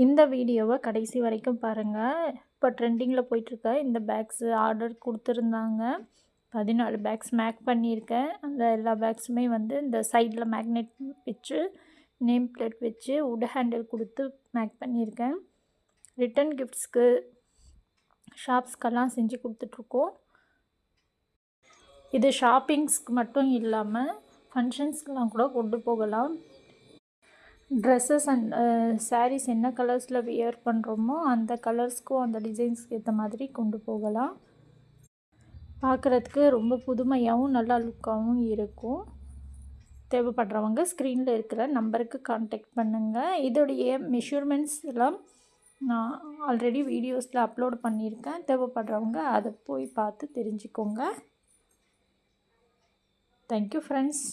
இந்த வீடியோவை கடைசி வரைக்கும் பாருங்கள். இப்போ ட்ரெண்டிங்கில் போயிட்டுருக்க இந்த பேக்ஸு ஆர்டர் கொடுத்துருந்தாங்க. 14 பேக்ஸ் மேக் பண்ணியிருக்கேன். அந்த எல்லா பேக்ஸுமே வந்து இந்த சைடில் மேக்னெட் வச்சு நேம் பிளேட் வச்சு வுட் ஹேண்டில் கொடுத்து மேக் பண்ணியிருக்கேன். ரிட்டன் கிஃப்ட்ஸ்க்கு ஷாப்ஸ்க்கெல்லாம் செஞ்சு கொடுத்துட்ருக்கோம். இது ஷாப்பிங்ஸ்க்கு மட்டும் இல்லாமல் ஃபங்க்ஷன்ஸ்க்கெலாம் கூட கொண்டு போகலாம். ட்ரெஸ்ஸஸ் அண்ட் சாரீஸ் என்ன கலர்ஸில் வியர் பண்ணுறோமோ அந்த கலர்ஸ்க்கும் அந்த டிசைன்ஸ்க்கு ஏற்ற மாதிரி கொண்டு போகலாம். பார்க்குறதுக்கு ரொம்ப புதுமையாகவும் நல்லா லுக்காகவும் இருக்கும். தேவைப்படுறவங்க ஸ்க்ரீனில் இருக்கிற நம்பருக்கு கான்டாக்ட் பண்ணுங்கள். இதோடைய மெஷர்மெண்ட்ஸ் எல்லாம் நான் ஆல்ரெடி வீடியோஸில் அப்லோட் பண்ணியிருக்கேன். தேவைப்படுறவங்க அதை போய் பார்த்து தெரிஞ்சுக்கோங்க. Thank you friends.